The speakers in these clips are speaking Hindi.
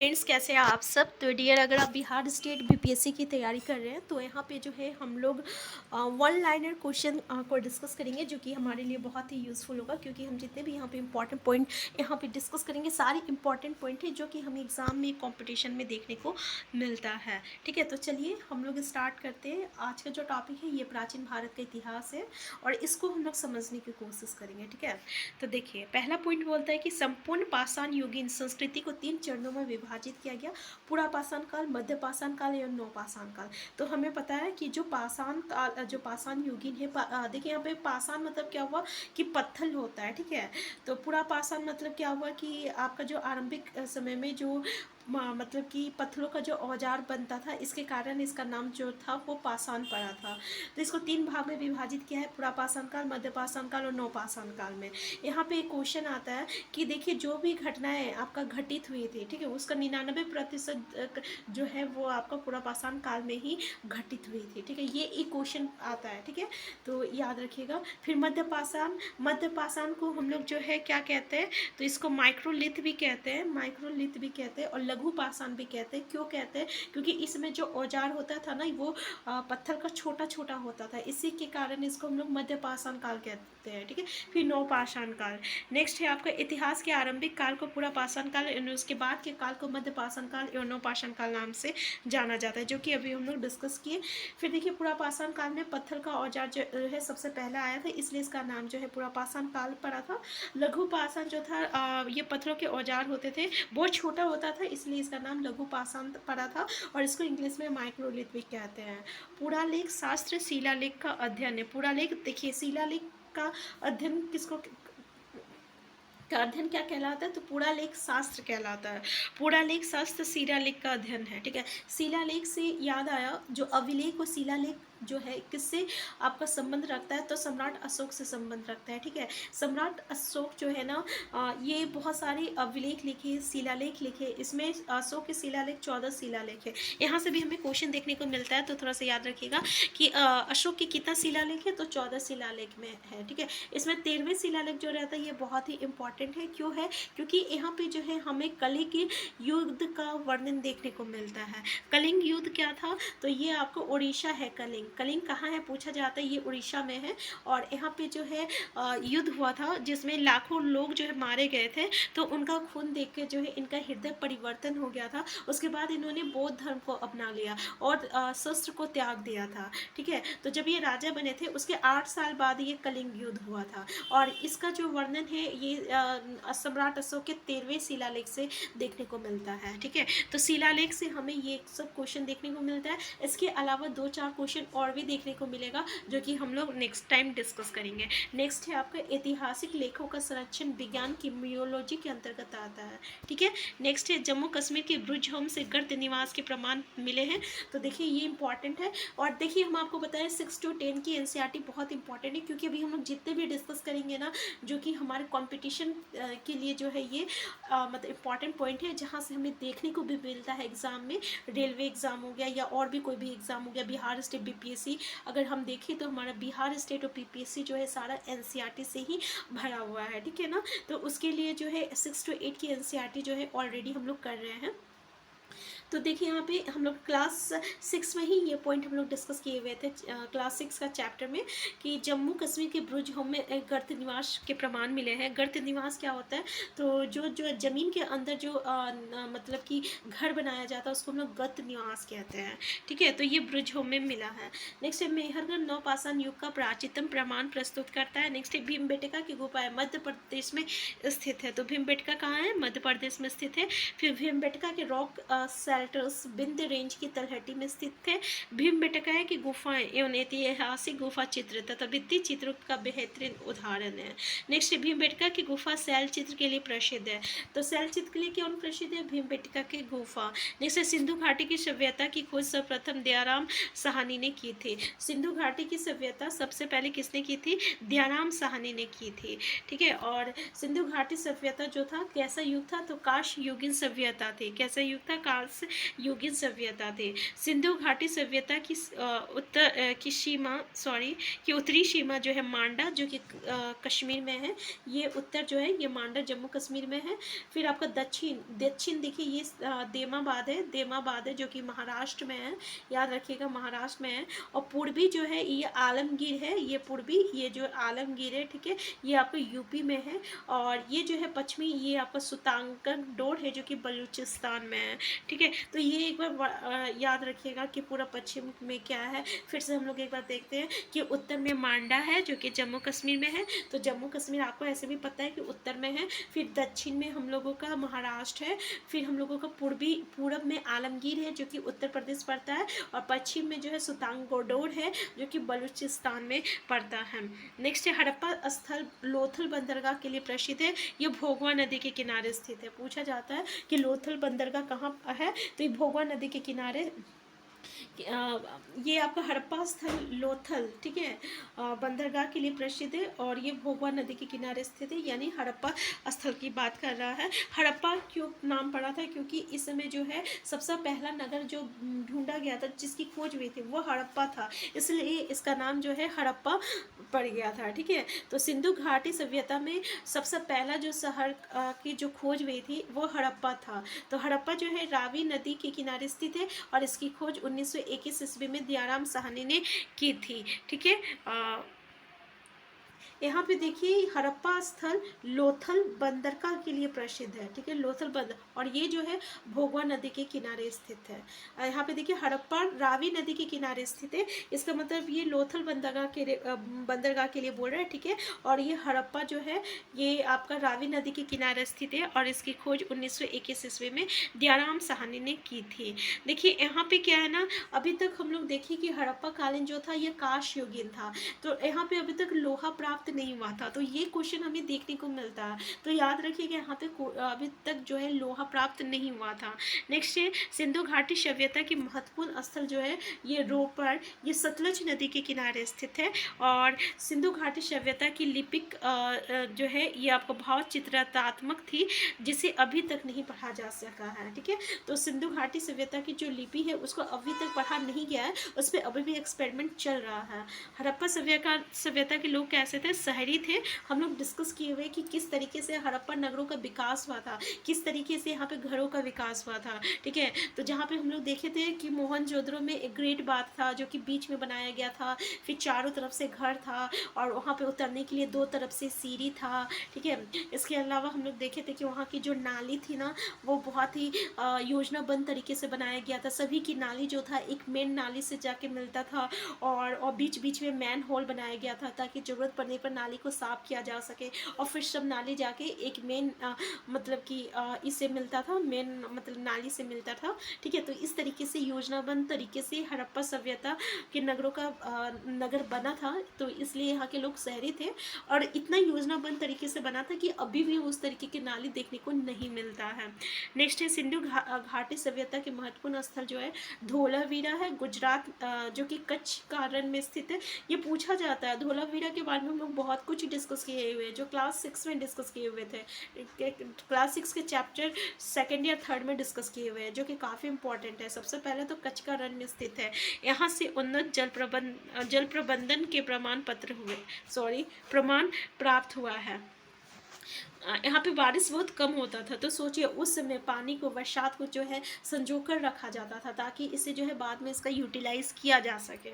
फ्रेंड्स, कैसे हैं आप सब। तो डियर, अगर आप बिहार स्टेट बीपीएससी की तैयारी कर रहे हैं तो यहाँ पे जो है हम लोग वन लाइनर क्वेश्चन को डिस्कस करेंगे, जो कि हमारे लिए बहुत ही यूज़फुल होगा, क्योंकि हम जितने भी यहाँ पे इंपॉर्टेंट पॉइंट यहाँ पे डिस्कस करेंगे सारे इंपॉर्टेंट पॉइंट है जो कि हमें एग्जाम में कंपटीशन में देखने को मिलता है। ठीक है, तो चलिए हम लोग स्टार्ट करते हैं। आज का जो टॉपिक है ये प्राचीन भारत का इतिहास है और इसको हम लोग समझने की कोशिश करेंगे। ठीक है, तो देखिए पहला पॉइंट बोलता है कि संपूर्ण पाषाण युगीन संस्कृति को 3 चरणों में विभाजित किया गया। पूरा पाषाण काल, मध्य पाषाण काल एवं नवपाषाण काल। तो हमें पता है कि जो पाषाण काल, जो पाषाण युगीन है, देखिए यहाँ पे पाषाण मतलब क्या हुआ कि पत्थर होता है। ठीक है, तो पूरा पाषाण मतलब क्या हुआ कि आपका जो आरंभिक समय में जो मतलब कि पत्थरों का जो औजार बनता था, इसके कारण इसका नाम जो था वो पाषाण पड़ा था। तो इसको 3 भाग में विभाजित किया है, पूरा पाषाण काल, मध्य पाषाण काल और नवपाषाण काल में। यहाँ पे एक क्वेश्चन आता है कि देखिए जो भी घटनाएं आपका घटित हुई थी, ठीक है, उसका 99% जो है वो आपका पूरा पाषाण काल में ही घटित हुई थी। ठीक है, ये एक क्वेश्चन आता है। ठीक है, तो याद रखिएगा। फिर मध्य पाषाण को हम लोग जो है क्या कहते हैं, तो इसको माइक्रोलिथ भी कहते हैं, माइक्रोलिथ भी कहते हैं और लघु पाषाण भी कहते हैं। क्यों कहते हैं? क्योंकि इसमें जो औजार होता था ना वो पत्थर का छोटा छोटा होता था, इसी के कारण इसको हम लोग मध्य पाषाण काल कहते हैं। ठीक है, फिर नवपाषाण काल। नेक्स्ट है आपका इतिहास के आरंभिक काल को पूरा पाषाण काल, उसके बाद के काल को मध्य पाषाण काल एवं नवपाषाण काल नाम से जाना जाता है, जो कि अभी हम लोग डिस्कस किए। फिर देखिए पूरा पाषाण काल में पत्थर का औजार जो है सबसे पहले आया था, इसलिए इसका नाम जो है पूरा पाषाण काल पड़ा था। लघु पाषाण जो था ये पत्थरों के औजार होते थे, बहुत छोटा होता था, इसलिए इसका नाम लघु पाषाण पड़ा था और इसको इंग्लिश में माइक्रोलिथ भी कहते हैं। पुरालेख शास्त्र शिलालेख का अध्ययन है। पुरालेख देखिए, शिलालेख का अध्ययन किसको का अध्ययन क्या कहलाता है, तो पुरालेख शास्त्र कहलाता है। पुरालेख शास्त्र शिलालेख का अध्ययन है। ठीक है, शिलालेख से याद आया, जो अभिलेख और शिलालेख जो है किससे आपका संबंध रखता है, तो सम्राट अशोक से संबंध रखता है। ठीक है, सम्राट अशोक जो है ना ये बहुत सारे अभिलेख लिखे, शिलालेख लिखे, इसमें अशोक के शिलालेख 14 शिलालेख है। यहाँ से भी हमें क्वेश्चन देखने को मिलता है, तो थोड़ा सा याद रखिएगा कि अशोक के कितना शिलालेख है, तो 14 शिलालेख में है। ठीक है, इसमें 13वें शिलालेख जो रहता है ये बहुत ही इंपॉर्टेंट है। क्यों है? क्योंकि यहाँ पे जो है हमें कलिंग युद्ध का वर्णन देखने को मिलता है। कलिंग युद्ध क्या था, तो ये आपको उड़ीसा है। कलिंग कहाँ है पूछा जाता है, ये उड़ीसा में है। और यहाँ पे जो है युद्ध हुआ था जिसमें लाखों लोग जो है मारे गए थे, तो उनका खून देख के जो है इनका हृदय परिवर्तन हो गया था। उसके बाद इन्होंने बौद्ध धर्म को अपना लिया और शस्त्र को त्याग दिया था। ठीक है, तो जब ये राजा बने थे उसके 8 साल बाद ये कलिंग युद्ध हुआ था और इसका जो वर्णन है ये सम्राट अशोक के 13वें शिलालेख से देखने को मिलता है। ठीक है, तो शिलालेख से हमें ये सब क्वेश्चन देखने को मिलता है। इसके अलावा 2-4 क्वेश्चन और भी देखने को मिलेगा, जो कि हम लोग नेक्स्ट टाइम डिस्कस करेंगे। नेक्स्ट है आपका ऐतिहासिक लेखों का संरक्षण विज्ञान की मियोलॉजी के अंतर्गत आता है। ठीक है, नेक्स्ट है जम्मू कश्मीर के ब्रुज होम से गर्त निवास के प्रमाण मिले हैं। तो देखिए ये इंपॉर्टेंट है। और देखिए हम आपको बताएं 6 to 10 की एनसीईआरटी बहुत इंपॉर्टेंट है, क्योंकि अभी हम लोग जितने भी डिस्कस करेंगे ना, जो कि हमारे कंपटीशन के लिए जो है ये मतलब इंपॉर्टेंट पॉइंट है, जहाँ से हमें देखने को भी मिलता है एग्जाम में। रेलवे एग्जाम हो गया या और भी कोई भी एग्जाम हो गया, बिहार स्टेट बीपीएससी अगर हम देखें तो हमारा बिहार स्टेट और बीपीएससी जो है सारा एनसीईआरटी से ही भरा हुआ है। ठीक है ना, तो उसके लिए जो है 6 to 8 की एनसीईआरटी जो है ऑलरेडी हम लोग कर रहे हैं। तो देखिए यहाँ पे हम लोग क्लास 6 में ही ये पॉइंट हम लोग डिस्कस किए हुए थे, क्लास 6 का चैप्टर में, कि जम्मू कश्मीर के ब्रुज होम में गर्त निवास के प्रमाण मिले हैं। गर्त निवास क्या होता है, तो जो जो ज़मीन के अंदर जो मतलब कि घर बनाया जाता है उसको हम लोग गर्त निवास कहते हैं। ठीक है, तो ये ब्रुज होम में मिला है। नेक्स्ट है मेहरगढ़ नवपाषाण युग का प्राचीनतम प्रमाण प्रस्तुत करता है। नेक्स्ट है भीमबेटका की गुफा है, मध्य प्रदेश में स्थित है। तो भीमबेटका कहाँ है, मध्य प्रदेश में स्थित है। फिर भीमबेटका के रॉक शेल्टर्स विंध्य रेंज की तलहटी में स्थित थे। भीमबेटका की गुफाएं एवं ऐतिहासिक गुफा चित्र तथा भित्ति चित्रों का बेहतरीन उदाहरण है। नेक्स्ट भीमबेटका की गुफा शैल चित्र के लिए प्रसिद्ध है। तो शैल चित्र के लिए कौन प्रसिद्ध है, भीमबेटका की गुफा। नेक्स्ट सिंधु घाटी की सभ्यता की खोज सर्वप्रथम दयाराम साहनी ने की थी। सिंधु घाटी की सभ्यता सबसे पहले किसने की थी, दयाराम साहनी ने की थी। ठीक है, और सिंधु घाटी सभ्यता जो था कैसा युग था, तो काश युगीन सभ्यता थी। कैसा युग था, काल से युगीन सभ्यता थे। सिंधु घाटी सभ्यता की की उत्तरी सीमा जो है मांडा, जो कि कश्मीर में है। ये उत्तर जो है ये मांडा जम्मू कश्मीर में है। फिर आपका दक्षिण देखिए ये देमाबाद है जो कि महाराष्ट्र में है, याद रखिएगा महाराष्ट्र में है। और पूर्वी जो है ये आलमगीर है, ये पूर्वी ये जो आलमगीर है, ठीक है, ये आपको यूपी में है। और ये जो है पश्चिमी ये आपका सुल्तानगंज डोर है जो कि बलूचिस्तान में है, ठीक है। तो ये एक बार याद रखिएगा कि पूरा पश्चिम में क्या है। फिर से हम लोग एक बार देखते हैं कि उत्तर में मांडा है जो कि जम्मू कश्मीर में है। तो जम्मू कश्मीर आपको ऐसे भी पता है कि उत्तर में है। फिर दक्षिण में हम लोगों का महाराष्ट्र है। फिर हम लोगों का पूरब में आलमगीर है जो कि उत्तर प्रदेश पड़ता है। और पश्चिम में जो है सुल्तानगंज है जो कि बलूचिस्तान में पड़ता है। नेक्स्ट है हड़प्पा स्थल लोथल बंदरगाह के लिए प्रसिद्ध है। ये भोगवा नदी के किनारे स्थित है। पूछा जाता है कि लोथल बंदरगाह कहाँ है, तो ये भोगवा नदी के किनारे ये आपका हड़प्पा स्थल लोथल, ठीक है, बंदरगाह के लिए प्रसिद्ध है। और ये भोगवा नदी के किनारे स्थित है, यानी हड़प्पा स्थल की बात कर रहा है। हड़प्पा क्यों नाम पड़ा था, क्योंकि इस समय जो है सबसे पहला नगर जो ढूंढा गया था, जिसकी खोज हुई थी, वो हड़प्पा था, इसलिए इसका नाम जो है हड़प्पा पड़ गया था, ठीक है। तो सिंधु घाटी सभ्यता में सबसे पहला जो शहर की जो खोज हुई थी वो हड़प्पा था। तो हड़प्पा जो है रावी नदी के किनारे स्थित है और इसकी खोज 1921 ईस्वी में दयाराम साहनी ने की थी, ठीक है। यहाँ पे देखिए हड़प्पा स्थल लोथल बंदरगाह के लिए प्रसिद्ध है, ठीक है, लोथल बंदर। और ये जो है भोगवा नदी के किनारे स्थित है। यहाँ पे देखिए हड़प्पा रावी नदी के किनारे स्थित है, इसका मतलब ये लोथल बंदरगाह के लिए बोल रहा है, ठीक है। और ये हड़प्पा जो है ये आपका रावी नदी के किनारे स्थित है और इसकी खोज 1921 ईस्वी में दयाराम साहनी ने की थी। देखिए यहाँ पे क्या है ना, अभी तक हम लोग देखिए कि हड़प्पा कालीन जो था ये काश युगीन था, तो यहाँ पे अभी तक लोहा प्राप्त नहीं हुआ था। तो ये क्वेश्चन हमें देखने को मिलता है, तो याद रखिएगा यहाँ पे अभी तक जो है लोहा प्राप्त नहीं हुआ था। नेक्स्ट है सिंधु घाटी सभ्यता की महत्वपूर्ण स्थल जो है ये रोपड़, ये सतलज नदी के किनारे स्थित है। और सिंधु घाटी सभ्यता की लिपिक जो है ये आपको भाव चित्रात्मक थी, जिसे अभी तक नहीं पढ़ा जा सका है, ठीक है। तो सिंधु घाटी सभ्यता की जो लिपि है उसको अभी तक पढ़ा नहीं गया है, उस पर अभी भी एक्सपेरिमेंट चल रहा है। हड़प्पा सभ्यता के लोग कैसे थे, शहरी थे। हम लोग डिस्कस किए हुए कि किस तरीके से हड़प्पा नगरों का विकास हुआ था, किस तरीके से यहाँ पे घरों का विकास हुआ था, ठीक है। तो जहाँ पे हम लोग देखे थे कि मोहनजोदड़ो में एक ग्रेट बाथ था जो कि बीच में बनाया गया था, फिर चारों तरफ से घर था और वहाँ पे उतरने के लिए दो तरफ से सीढ़ी था, ठीक है। इसके अलावा हम लोग देखे थे कि वहाँ की जो नाली थी ना वो बहुत ही योजनाबद्ध तरीके से बनाया गया था। सभी की नाली जो था एक मेन नाली से जाके मिलता था और बीच बीच में मैन होल बनाया गया था ताकि ज़रूरत पड़ने पर नाली को साफ किया जा सके। और फिर सब नाली जाके एक मेन मतलब कि इससे मिलता था, मेन मतलब नाली से मिलता था, ठीक है। तो इस तरीके से योजनाबद्ध तरीके से हड़प्पा सभ्यता के नगरों का नगर बना था, तो इसलिए यहाँ के लोग शहरी थे और इतना योजनाबद्ध तरीके से बना था कि अभी भी उस तरीके की नाली देखने को नहीं मिलता है। नेक्स्ट है सिंधु घाटी सभ्यता के महत्वपूर्ण स्थल जो है धोलावीरा है, गुजरात जो कि कच्छ का रण में स्थित है। ये पूछा जाता है, धोलावीरा के बारे में हम लोग बहुत कुछ डिस्कस किए हुए हैं, जो क्लास 6 में डिस्कस किए हुए थे, क्लास 6 के चैप्टर 2nd या 3rd में डिस्कस किए हुए हैं, जो कि काफ़ी इंपॉर्टेंट है। सबसे पहले तो कच्छ का रण में स्थित है, यहाँ से उन्नत जल प्रबंधन के प्रमाण प्राप्त हुआ है। यहाँ पे बारिश बहुत कम होता था, तो सोचिए उस समय पानी को बरसात को जो है संजो कर रखा जाता था ताकि इसे जो है बाद में इसका यूटिलाइज किया जा सके।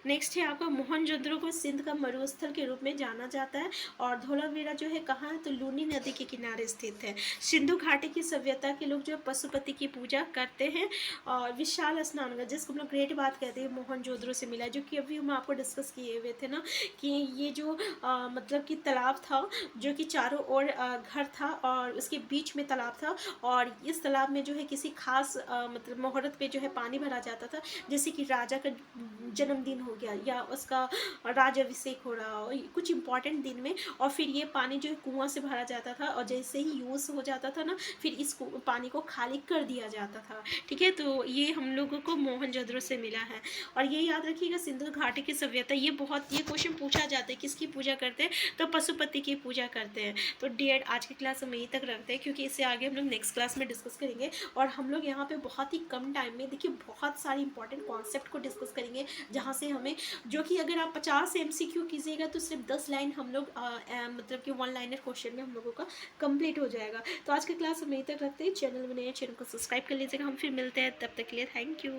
नेक्स्ट है आपका मोहनजोदड़ो को सिंध का मरुस्थल के रूप में जाना जाता है और धोलावीरा जो है कहाँ है, तो लूनी नदी के किनारे स्थित है। सिंधु घाटी की सभ्यता के लोग जो पशुपति की पूजा करते हैं और विशाल स्नानगृह जिसको हम लोग ग्रेट बात कहते हैं मोहनजोदड़ो से मिला, जो कि अभी हम आपको डिस्कस किए हुए थे ना कि ये जो मतलब कि तालाब था जो कि चारों ओर घर था और उसके बीच में तालाब था और इस तालाब में जो है किसी खास मतलब मुहूर्त पे जो है पानी भरा जाता था, जैसे कि राजा का जन्मदिन हो गया या उसका राजाभिषेक हो रहा हो, कुछ इंपॉर्टेंट दिन में, और फिर ये पानी जो है कुआं से भरा जाता था और जैसे ही यूज़ हो जाता था ना फिर इस पानी को खाली कर दिया जाता था, ठीक है। तो ये हम लोगों को मोहनजोदड़ो से मिला है। और ये याद रखिएगा सिंधु घाटी की सभ्यता, ये क्वेश्चन पूछा जाता है किसकी पूजा करते हैं, तो पशुपति की पूजा करते हैं। तो आज की क्लास हम यहीं तक रखते हैं, क्योंकि इससे आगे हम लोग नेक्स्ट क्लास में डिस्कस करेंगे। और हम लोग यहाँ पे बहुत ही कम टाइम में देखिए बहुत सारी इंपॉर्टेंट कॉन्सेप्ट को डिस्कस करेंगे, जहाँ से हमें, जो कि अगर आप 50 MCQ कीजिएगा तो सिर्फ 10 लाइन हम लोग मतलब कि वन लाइनर क्वेश्चन में हम लोगों का कंप्लीट हो जाएगा। तो आज की क्लास हम यहीं तक रखते हैं। चैनल में नए, चैनल को सब्सक्राइब कर लीजिएगा। हम फिर मिलते हैं, तब तक के लिए थैंक यू।